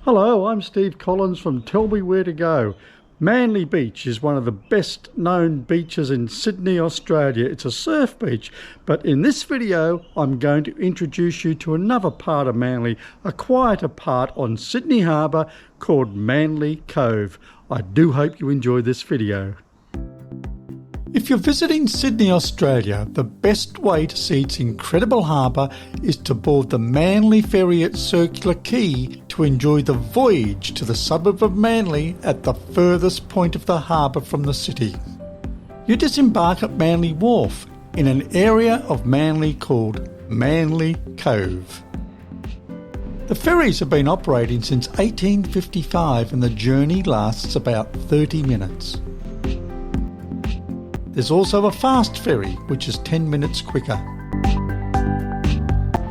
Hello, I'm Steve Collins from Tell Me Where to Go. Manly Beach is one of the best known beaches in Sydney, Australia. It's a surf beach, but in this video I'm going to introduce you to another part of Manly, a quieter part on Sydney Harbour called Manly Cove. I do hope you enjoy this video. If you're visiting Sydney, Australia, the best way to see its incredible harbour is to board the Manly Ferry at Circular Quay to enjoy the voyage to the suburb of Manly at the furthest point of the harbour from the city. You disembark at Manly Wharf in an area of Manly called Manly Cove. The ferries have been operating since 1855 and the journey lasts about 30 minutes. There's also a fast ferry, which is 10 minutes quicker.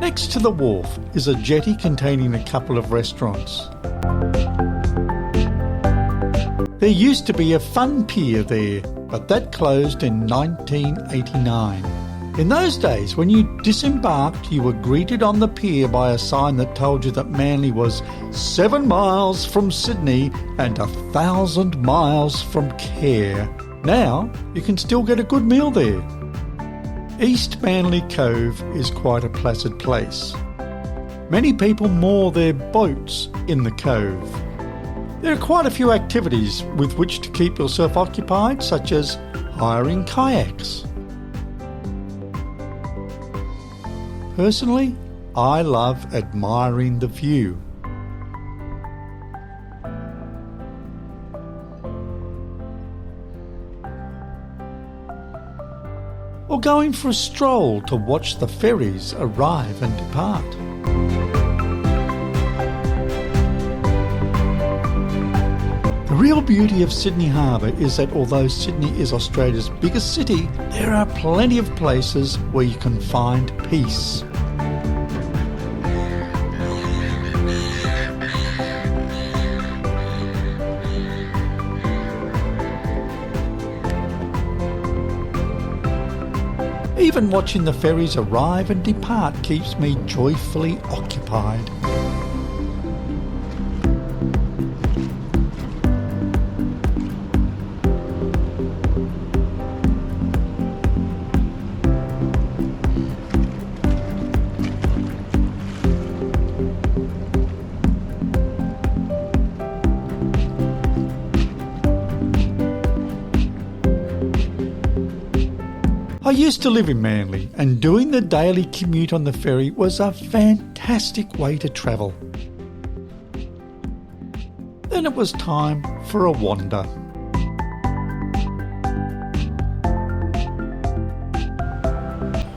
Next to the wharf is a jetty containing a couple of restaurants. There used to be a fun pier there, but that closed in 1989. In those days, when you disembarked, you were greeted on the pier by a sign that told you that Manly was 7 miles from Sydney and 1,000 miles from Care. Now, you can still get a good meal there. East Manly Cove is quite a placid place. Many people moor their boats in the cove. There are quite a few activities with which to keep yourself occupied, such as hiring kayaks. Personally, I love admiring the view. Or going for a stroll to watch the ferries arrive and depart. The real beauty of Sydney Harbour is that although Sydney is Australia's biggest city, there are plenty of places where you can find peace. Even watching the ferries arrive and depart keeps me joyfully occupied. I used to live in Manly, and doing the daily commute on the ferry was a fantastic way to travel. Then it was time for a wander.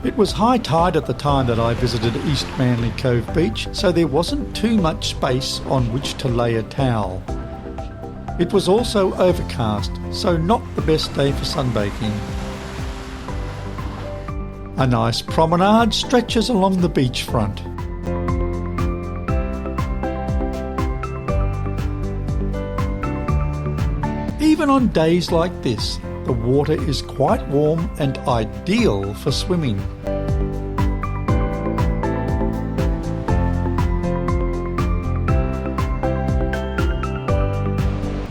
It was high tide at the time that I visited East Manly Cove Beach, so there wasn't too much space on which to lay a towel. It was also overcast, so not the best day for sunbaking. A nice promenade stretches along the beachfront. Even on days like this, the water is quite warm and ideal for swimming.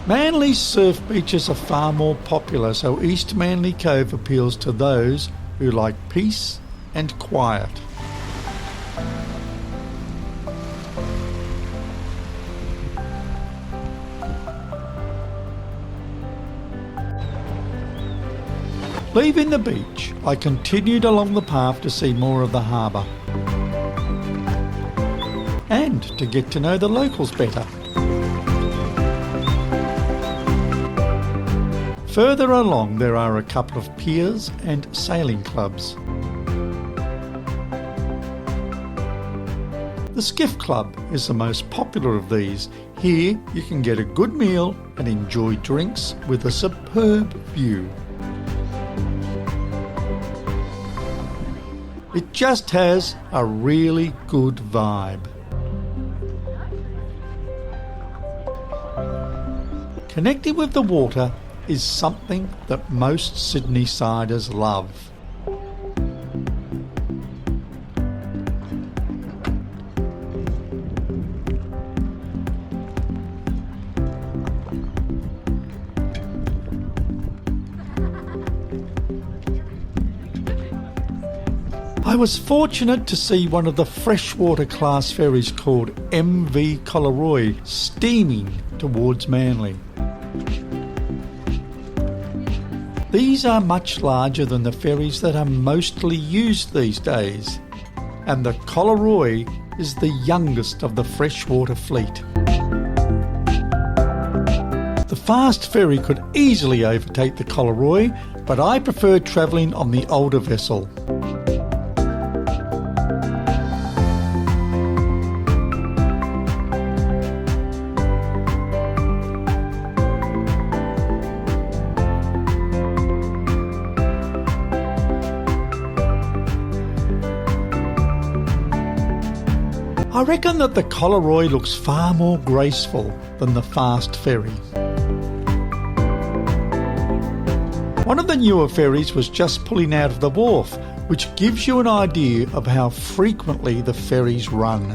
Manly's surf beaches are far more popular, so East Manly Cove appeals to those who like peace and quiet. Leaving the beach, I continued along the path to see more of the harbour and to get to know the locals better. Further along there are a couple of piers and sailing clubs. The Skiff Club is the most popular of these. Here you can get a good meal and enjoy drinks with a superb view. It just has a really good vibe. Connecting with the water is something that most Sydney-siders love. I was fortunate to see one of the freshwater class ferries called MV Collaroy steaming towards Manly. These are much larger than the ferries that are mostly used these days, and the Collaroy is the youngest of the freshwater fleet. The fast ferry could easily overtake the Collaroy, but I preferred travelling on the older vessel. I reckon that the Collaroy looks far more graceful than the fast ferry. One of the newer ferries was just pulling out of the wharf, which gives you an idea of how frequently the ferries run.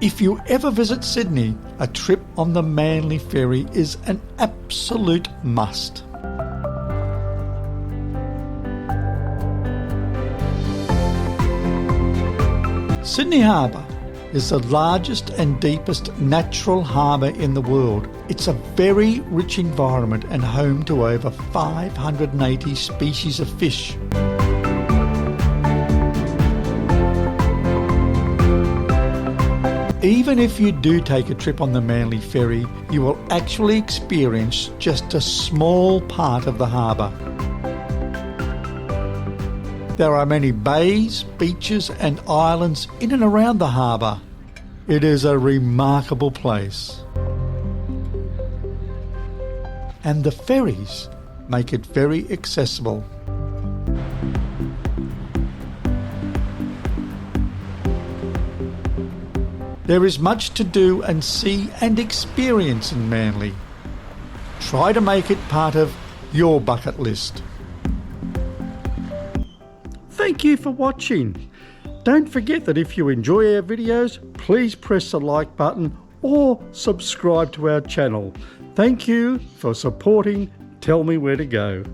If you ever visit Sydney, a trip on the Manly Ferry is an absolute must. Sydney Harbour is the largest and deepest natural harbour in the world. It's a very rich environment and home to over 580 species of fish. Even if you do take a trip on the Manly Ferry, you will actually experience just a small part of the harbour. There are many bays, beaches and islands in and around the harbour. It is a remarkable place. And the ferries make it very accessible. There is much to do and see and experience in Manly. Try to make it part of your bucket list. Thank you for watching. Don't forget that if you enjoy our videos, please press the like button or subscribe to our channel. Thank you for supporting Tell Me Where to Go.